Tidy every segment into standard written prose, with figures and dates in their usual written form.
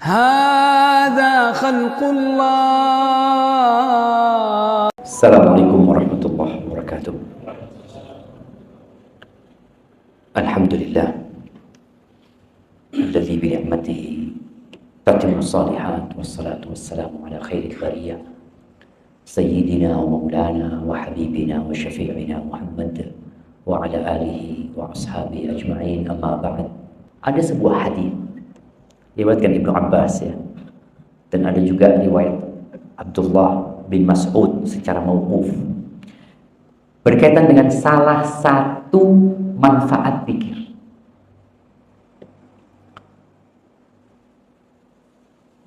هذا خلق الله. Assalamualaikum warahmatullahi wabarakatuh. Alhamdulillah alladzi bi ni'matihi tatimmu shalihat wassalatu wassalamu ala khairil bariyah sayyidina wa maulana wa habibina wa syafi'ina Muhammad wa ala alihi wa ashabihi ajma'in, amma ba'd. Ada sebuah hadis riwayatkan Ibnu Abbas ya, dan ada juga riwayat Abdullah bin Mas'ud secara mauquf berkaitan dengan salah satu manfaat zikir.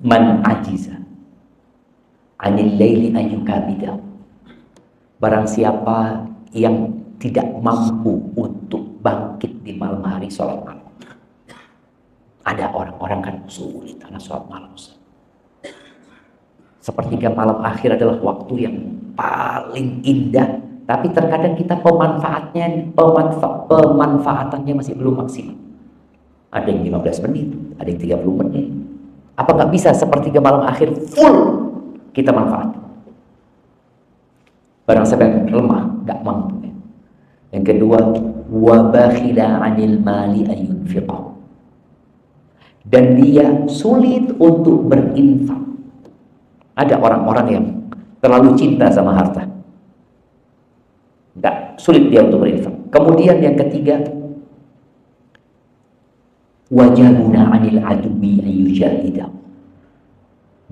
Man ajiza anil laili an yukabida, barang siapa yang tidak mampu untuk bangkit di malam hari sholat malam. Ada orang-orang kan sulit karena sholat malam. Sepertiga malam akhir adalah waktu yang paling indah, tapi terkadang kita pemanfaatannya masih belum maksimal. Ada yang 15 menit, ada yang 30 menit. Apa nggak bisa sepertiga malam akhir full kita manfaat? Barang siapa yang lemah, nggak mampu. Yang kedua, wa bakhila 'anil mali ayunfiqah, dan dia sulit untuk berinfak. Ada orang-orang yang terlalu cinta sama harta, nggak, sulit dia untuk berinfak. Kemudian yang ketiga, wajahuna 'anil aduwi ayyujahidah,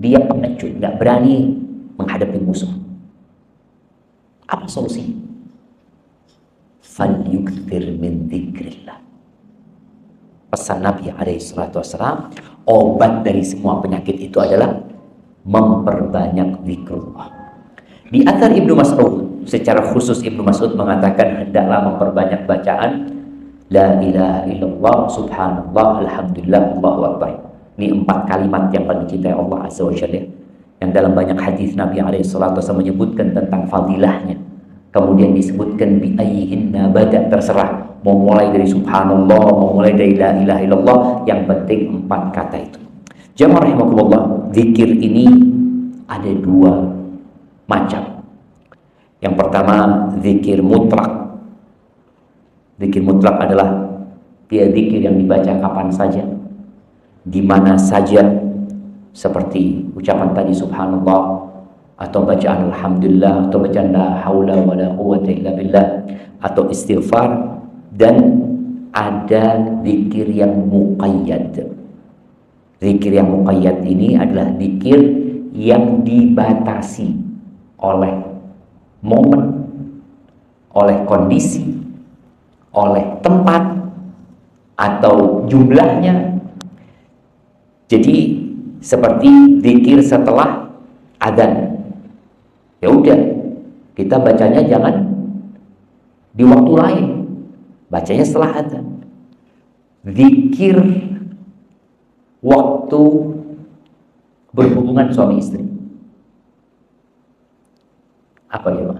dia pengecut, nggak berani menghadapi musuh. Apa solusinya? Falyukthir min dzikrillah. Pesan Nabi SAW, obat dari semua penyakit itu adalah memperbanyak zikrullah. Di athar Ibnu Mas'ud, secara khusus Ibnu Mas'ud mengatakan hendaklah memperbanyak bacaan la ilaha illallah, subhanallah, alhamdulillah, Allahu akbar. Ini 4 kalimat yang paling dicintai Allah Azza wa Jalla, yang dalam banyak hadis Nabi SAW menyebutkan tentang fadilahnya. Kemudian disebutkan bi ayyihinna bada, terserah mau mulai dari subhanallah, mau mulai dari la ilaha illallah, yang penting 4 kata itu. Jamaah rahimakumullah, zikir ini ada 2 macam. Yang pertama, zikir mutlak. Zikir mutlak adalah dia zikir yang dibaca kapan saja, di mana saja, seperti ucapan tadi subhanallah, atau bacaan alhamdulillah, atau bacaan la haula wa la quwwata illa billah, atau istighfar. Dan ada zikir yang muqayyad. Zikir yang muqayyad ini adalah zikir yang dibatasi oleh momen, oleh kondisi, oleh tempat, atau jumlahnya. Jadi seperti zikir setelah adzan, ya udah, kita bacanya jangan di waktu lain, bacanya setelah adzan. Zikir waktu berhubungan suami istri, apa ya Pak?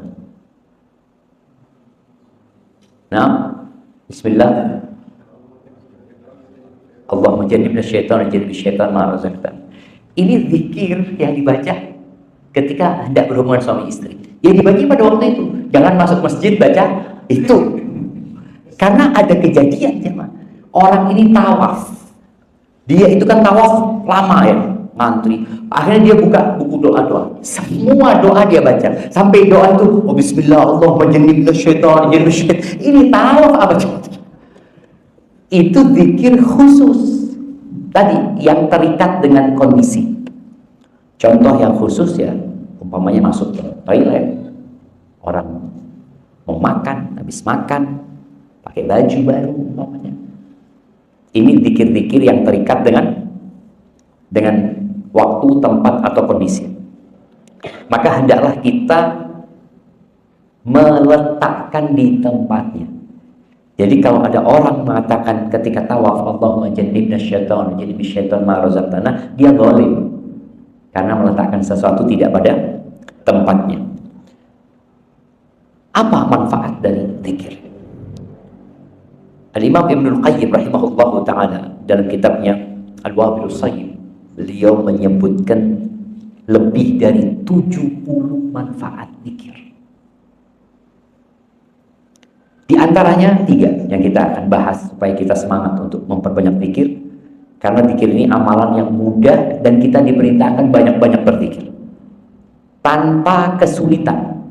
Nah, bismillah, Allahumma jannibna syaitan jannib syaitan ma razaqtana. Ini zikir yang dibaca ketika hendak berhubungan suami istri. Ya dibaca pada waktu itu. Jangan masuk masjid baca itu. Karena ada kejadian ya, orang ini tawaf. Dia itu kan tawaf lama ya, ngantri. Akhirnya dia buka buku doa-doa. Semua doa dia baca. Sampai doa itu, oh bismillah, Allahumma jannibna syaitan jannib syaitan. Ini tawaf apa coba? Itu zikir khusus. Tadi yang terikat dengan kondisi. Contoh yang khusus ya, umpamanya masuk ke toilet, orang mau makan, habis makan, pakai baju baru umpamanya. Ini zikir-zikir yang terikat dengan waktu, tempat, atau kondisi. Maka hendaklah kita meletakkan di tempatnya. Jadi kalau ada orang mengatakan ketika tawaf, Allahumma jannibna syaitan jannib syaitan ma razaqtana, dia zalim karena meletakkan sesuatu tidak pada tempatnya. Apa manfaat dari zikir? Al-Imam Ibnul Qayyim rahimahullahu ta'ala dalam kitabnya Al-Wabilus Sayyib beliau menyebutkan lebih dari 70 manfaat zikir. Di antaranya 3 yang kita akan bahas supaya kita semangat untuk memperbanyak zikir. Karena zikir ini amalan yang mudah dan kita diperintahkan banyak-banyak berzikir tanpa kesulitan.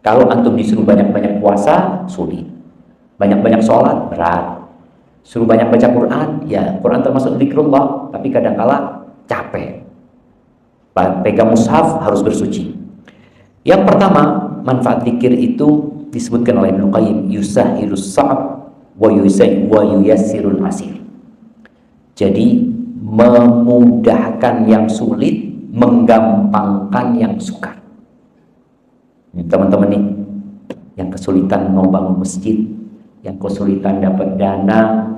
Kalau antum disuruh banyak-banyak puasa, sulit. Banyak-banyak sholat, berat. Suruh banyak baca Quran, ya Quran termasuk zikrullah, tapi kadang-kala capek. Pegang mushaf harus bersuci. Yang pertama, manfaat zikir itu disebutkan oleh Ibnu Qayyim, yusahilus sa'ab wa yuyassirul asir. Jadi memudahkan yang sulit, menggampangkan yang sukar. Teman-teman nih, yang kesulitan mau bangun masjid, yang kesulitan dapat dana,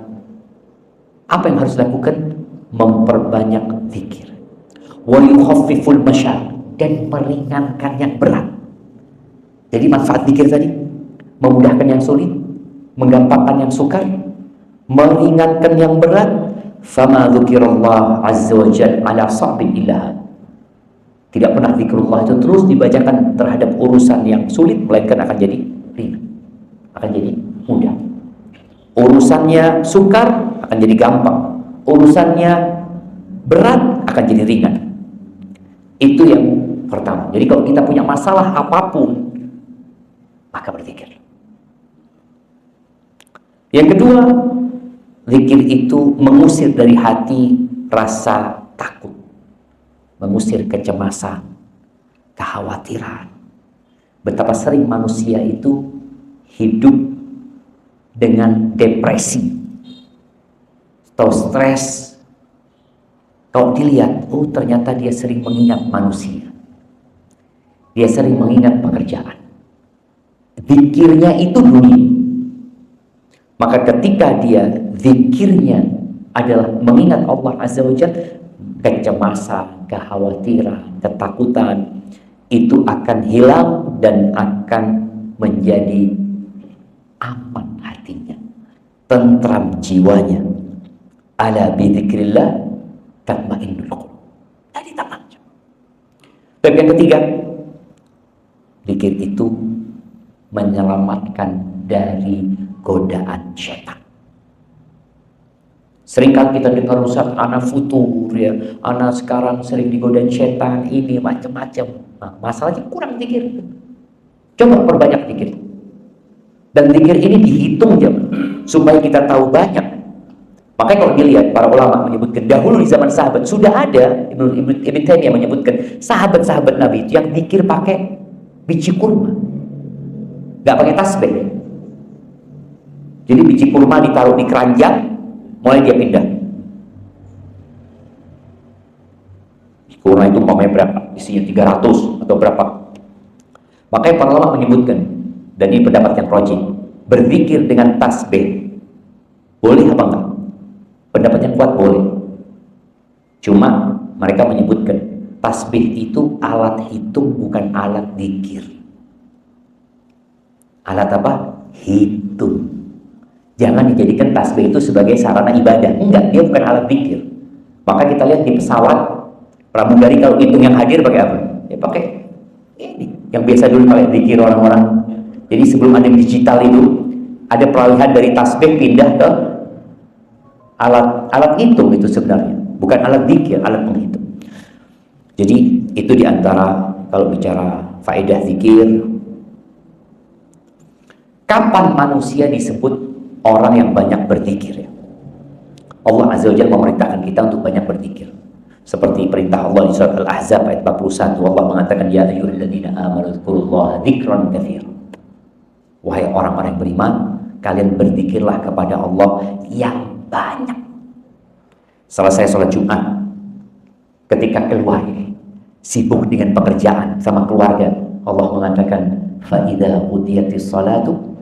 apa yang harus dilakukan? Memperbanyak zikir. Wa yukhaffiful masyaq, dan meringankan yang berat. Jadi manfaat zikir tadi memudahkan yang sulit, menggampangkan yang sukar, meringankan yang berat. Fama dzukirallah azza wa jalla ala sa'bin illah. Tidak pernah zikrullah itu terus dibacakan terhadap urusan yang sulit, melainkan akan jadi ringan, akan jadi mudah. Urusannya sukar akan jadi gampang, urusannya berat akan jadi ringan. Itu yang pertama. Jadi kalau kita punya masalah apapun, maka berzikir. Yang kedua, zikir itu mengusir dari hati rasa takut, mengusir kecemasan, kekhawatiran. Betapa sering manusia itu hidup dengan depresi atau stres. Kalau dilihat, oh ternyata dia sering mengingat manusia, dia sering mengingat pekerjaan, zikirnya itu dunia. Maka ketika dia zikirnya adalah mengingat Allah Azza wa Jalla, kecemasan, kekhawatiran, ketakutan itu akan hilang dan akan menjadi aman hatinya, tentram jiwanya. Ala bidzikrillah tatmainnul qulub. Jadi tenang. Dan yang ketiga, zikir itu menyelamatkan dari godaan syaitan. Seringkali kita dengar, Ustaz, anak futur ya, anak sekarang sering digodain syaitan, ini macam-macam. Nah, masalahnya kurang zikir. Coba perbanyak zikir. Dan zikir ini dihitung jam supaya kita tahu banyak. Makanya kalau dilihat para ulama menyebutkan dahulu di zaman sahabat sudah ada, Ibn Taimiyah menyebutkan sahabat-sahabat Nabi itu yang zikir pakai biji kurma, nggak pakai tasbih. Jadi biji kurma ditaruh di keranjang, mulai dia pindah. Kurma itu umpamanya berapa? Isinya 300 atau berapa? Makanya para ulama menyebutkan, dan ini pendapat yang rajih, berzikir dengan tasbih boleh apa enggak? Pendapat yang kuat boleh. Cuma mereka menyebutkan tasbih itu alat hitung, bukan alat zikir. Alat apa? Hitung. Jangan dijadikan tasbih itu sebagai sarana ibadah. Enggak, dia bukan alat zikir. Maka kita lihat di pesawat pramugari, kalau hitung yang hadir pakai apa? Ya pakai ini. Yang biasa dulu pakai zikir orang-orang. Jadi sebelum ada digital itu, ada peralihan dari tasbih pindah ke alat hitung itu sebenarnya. Bukan alat zikir, alat penghitung. Jadi itu diantara kalau bicara faedah zikir. Kapan manusia disebut orang yang banyak berzikir? Allah Azza wa Jalla memerintahkan kita untuk banyak berzikir. Seperti perintah Allah di surat Al-Ahzab ayat 41, Allah mengatakan, ya ayyuhalladzina amanu dzkurullaha dzikran katsiran. Wahai orang-orang yang beriman, kalian berzikirlah kepada Allah yang banyak. Selesai sholat Jumat, ketika keluar sibuk dengan pekerjaan sama keluarga, Allah mengatakan, fa idza qudiyatis salatu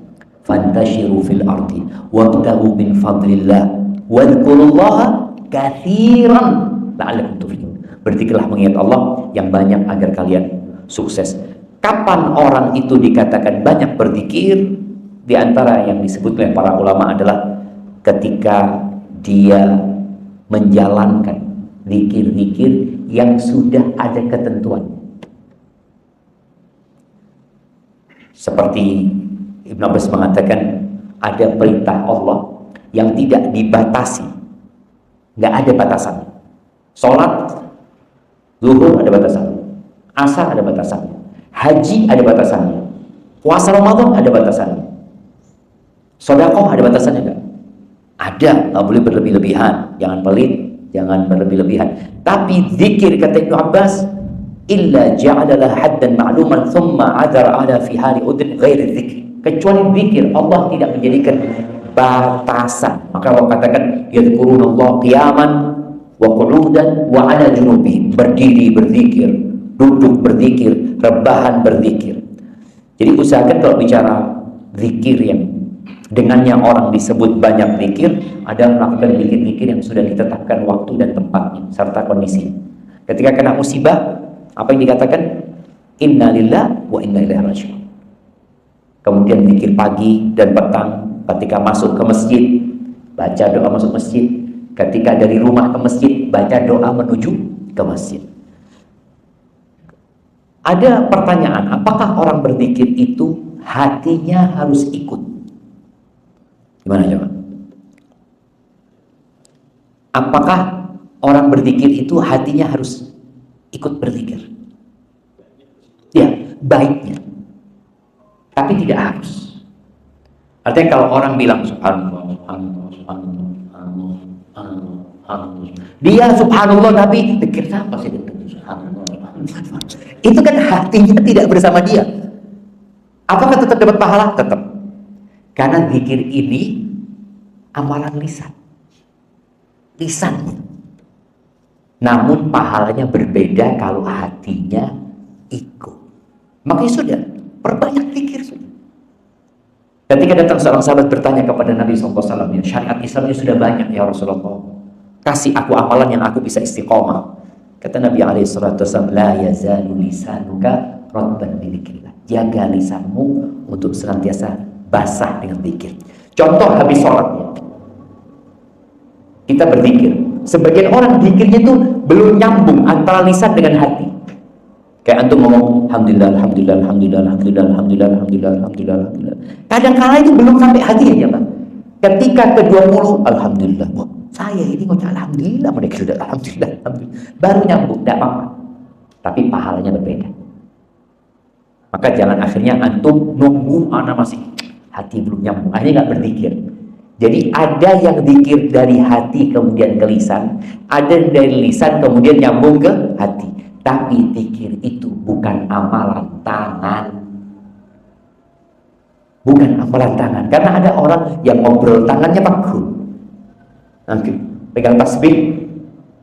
fantashiru fil ardi wabtaghu min fadlillah wadhkurullaha katsiran la'allakum tuflihun. Berzikirlah mengingat Allah yang banyak agar kalian sukses. Kapan orang itu dikatakan banyak berzikir? Di antara yang disebut oleh para ulama adalah ketika dia menjalankan zikir-zikir yang sudah ada ketentuan. Seperti Ibn Abbas mengatakan, ada perintah Allah yang tidak dibatasi, nggak ada batasan. Sholat zuhur ada batasannya, asar ada batasannya, haji ada batasannya, puasa Ramadan ada batasannya, sedekah ada batasannya nggak? Ada, nggak boleh berlebih-lebihan, jangan pelit, jangan berlebih-lebihan. Tapi zikir, kata Ibn Abbas, illa ja'alalah haddan ma'luman thumma adara ala fi hali udin ghairi dzikr. Kecuali zikir, Allah tidak menjadikan batasan. Maka Allah katakan, yadhkurunallah qiyaman wa qu'udan wa ala junubihim. Berdiri berzikir, duduk berzikir, rebahan berzikir. Jadi usahakan kalau bicara zikir yang dengannya orang disebut banyak zikir, adalah melakukan zikir-zikir yang sudah ditetapkan waktu dan tempatnya serta kondisi. Ketika kena musibah, apa yang dikatakan? Inna lillah wa inna ilaihi raji'un. Kemudian zikir pagi dan petang. Ketika masuk ke masjid, baca doa masuk masjid. Ketika dari rumah ke masjid, baca doa menuju ke masjid. Ada pertanyaan, apakah orang berzikir itu hatinya harus ikut? Gimana coba? Apakah orang berzikir itu hatinya harus ikut berzikir? Ya, baiknya. Tapi tidak harus. Artinya kalau orang bilang subhanallah, subhanallah, subhanallah, subhanallah, subhanallah, dia subhanallah tapi pikir apa sih itu subhanallah? Itu kan hatinya tidak bersama dia. Apakah tetap dapat pahala? Tetap. Karena zikir ini amalan lisan. Lisan. Namun pahalanya berbeda kalau hatinya ikut. Makanya sudah, perbanyak zikir sudah. Ketika datang seorang sahabat bertanya kepada Nabi SAW, ya, syariat Islamnya sudah banyak ya Rasulullah, kasih aku amalan yang aku bisa istiqomah. Kata Nabi SAW, la yazalu lisanuka radban bidzikrillah. Jaga lisanmu untuk senantiasa basah dengan zikir. Contoh habis sholatnya, kita berzikir. Sebagian orang zikirnya itu belum nyambung antara lisan dengan hati. Kayak antum ngomong alhamdulillah, alhamdulillah, alhamdulillah, alhamdulillah, alhamdulillah, alhamdulillah, alhamdulillah, alhamdulillah. Kadang-kala itu belum sampai hati aja, Pak. Ketika ke-20, alhamdulillah. Wah, saya ini ngomong alhamdulillah, mereka sudah alhamdulillah, alhamdulillah. Baru nyambung, tidak apa-apa. Tapi pahalanya berbeda. Maka jangan akhirnya antum nunggu anak masih hati belum nyambung, akhirnya nggak berzikir. Jadi ada yang zikir dari hati kemudian ke lisan, ada dari lisan kemudian nyambung ke hati. Tapi zikir itu bukan amalan tangan. Bukan amalan tangan. Karena ada orang yang ngobrol tangannya makruh. Nanti pegang tasbih.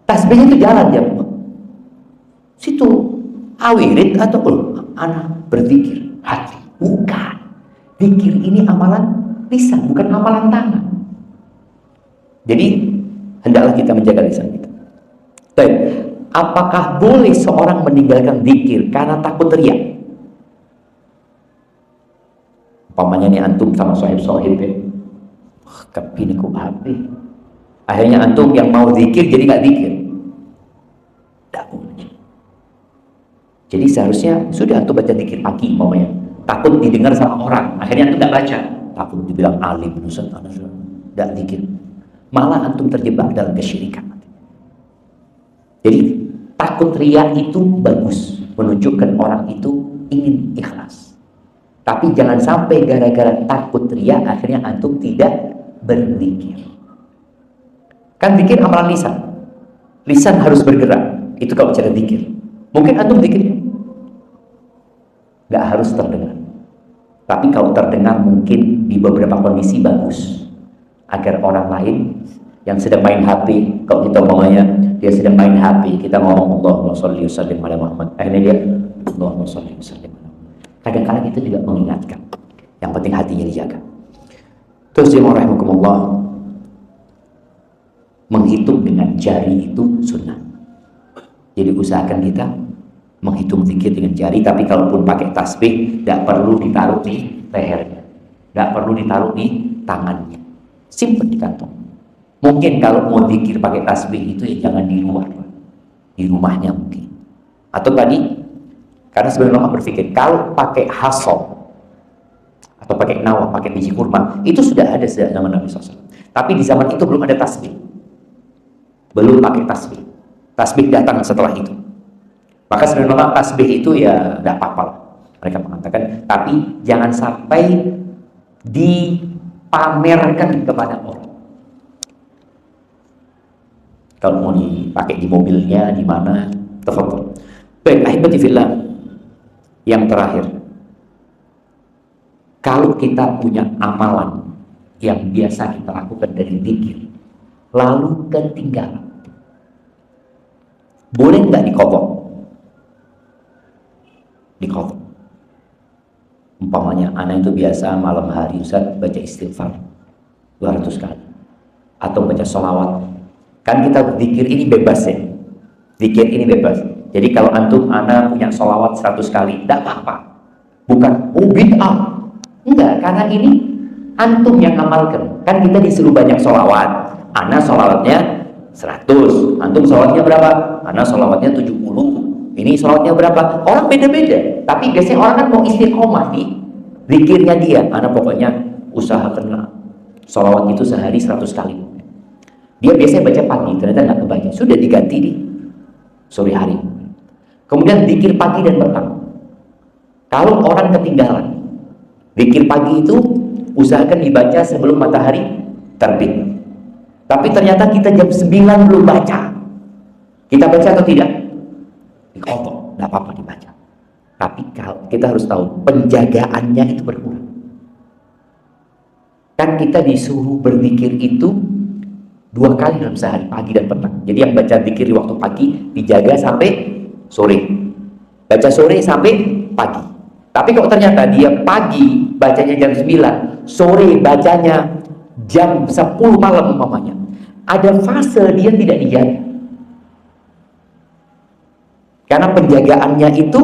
Tasbihnya itu jalan dia. Situ awirit atau anak berzikir hati. Bukan. Zikir ini amalan lisan, bukan amalan tangan. Jadi hendaklah kita menjaga lisan kita. Baik. Apakah boleh seorang meninggalkan zikir karena takut riya? Umpamanya nih antum sama sohib-sohib ya, kepini ku habis. Akhirnya antum yang mau zikir jadi nggak zikir. Tidak boleh. Jadi seharusnya sudah antum baca zikir pagi umpamanya. Takut didengar sama orang, akhirnya antum nggak baca. Takut dibilang alim, dosen, tidak zikir. Malah antum terjebak dalam kesyirikan. Jadi takut riya itu bagus, menunjukkan orang itu ingin ikhlas. Tapi jangan sampai gara-gara takut riya akhirnya antum tidak berzikir. Kan zikir amalan lisan. Lisan harus bergerak. Itu kalau bicara zikir. Mungkin antum zikirnya nggak harus terdengar. Tapi kalau terdengar mungkin di beberapa kondisi bagus. Agar orang lain yang sedang main HP, kalau kita ngomongnya dia sedang main HP, kita ngomong Allahumma sholli wa sallim ala Muhammad, akhirnya dia Allahumma sholli wa sallim ala Muhammad. Kadang-kadang itu juga mengingatkan. Yang penting hatinya dijaga. Terus jemaah rahimakumullah, menghitung dengan jari itu sunnah. Jadi usahakan kita menghitung zikir dengan jari, tapi kalaupun pakai tasbih tidak perlu ditaruh di lehernya, tidak perlu ditaruh di tangannya, simpan di kantong. Mungkin kalau mau zikir pakai tasbih itu ya jangan di luar, di rumahnya mungkin. Atau tadi, karena sebenarnya ulama berpikir kalau pakai hasol atau pakai nawah, pakai biji kurma, itu sudah ada sejak zaman Nabi SAW. Tapi di zaman itu belum ada tasbih, belum pakai tasbih. Tasbih datang setelah itu. Maka sebenarnya tasbih itu ya tidak apa-apa lah, mereka mengatakan. Tapi jangan sampai dipamerkan kepada orang. Kalau mau dipakai di mobilnya, di mana, tafadhol. Baik, ahibati fillah. Yang terakhir, kalau kita punya amalan yang biasa kita lakukan dari zikir, lalu ketinggalan, boleh nggak diqadha? Diqadha. Umpamanya, anak itu biasa malam hari Ustaz baca istighfar 200 kali atau baca sholawat. Kan kita zikir ini bebas ya, zikir ini bebas. Jadi kalau antum anak punya sholawat 100 kali, tidak apa-apa. Bukan bid'ah, enggak, karena ini antum yang amalkan. Kan kita disuruh banyak sholawat, anak sholawatnya 100, antum sholawatnya berapa? Anak sholawatnya 70, ini sholawatnya berapa? Orang beda-beda, tapi biasanya orang kan mau istiqomah nih zikirnya dia. Anak pokoknya usahakan sholawat itu sehari 100 kali. Dia biasanya baca pagi, ternyata nggak kebaca, sudah diganti di sore hari. Kemudian zikir pagi dan petang. Kalau orang ketinggalan zikir pagi itu, usahakan dibaca sebelum matahari terbit. Tapi ternyata kita jam 9 belum baca, kita baca atau tidak? Diqadha, tidak apa-apa dibaca. Tapi kalau kita harus tahu penjagaannya itu berkurang. Kan kita disuruh berzikir itu 2 kali dalam sehari, pagi dan petang. Jadi yang baca zikir di waktu pagi dijaga sampai sore, baca sore sampai pagi. Tapi kalau ternyata dia pagi bacanya jam 9, sore bacanya jam 10 malam umpamanya, ada fase dia tidak dijaga. Karena penjagaannya itu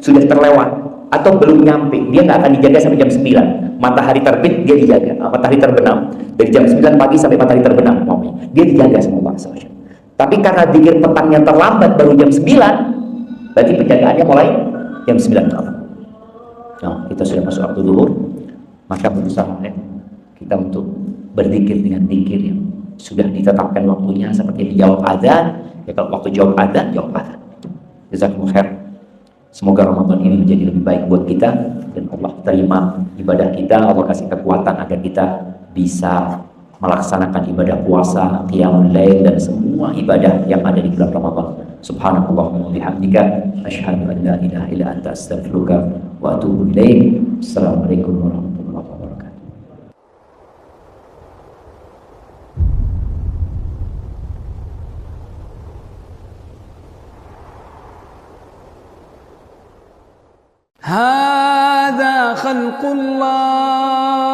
sudah terlewat atau belum nyampe, dia nggak akan dijaga sampai jam 9. Matahari terbit dia dijaga, matahari terbenam dari jam 9 pagi sampai matahari terbenam umpamanya, dia dijaga semua bahasa. Tapi karena zikir petangnya terlambat baru jam 9, berarti penjagaannya mulai jam 9 malam. Nah, kita sudah masuk waktu zuhur, maka berusaha kita untuk berzikir dengan zikir yang sudah ditetapkan waktunya, seperti dijawab adzan. Ya, kalau waktu jawab adzan, jawab adzan. Jazakumullah khair. Semoga Ramadan ini menjadi lebih baik buat kita, dan Allah terima ibadah kita. Allah kasih kekuatan agar kita bisa melaksanakan ibadah puasa, qiyamul lail, dan semua ibadah yang ada di bulan Ramadan. Subhanallahumma wa bihamdika asyhadu an la ilaha illa anta astaghfiruka wa atubu ilaik. Assalamualaikum warahmatullahi wabarakatuh. هذا خلق الله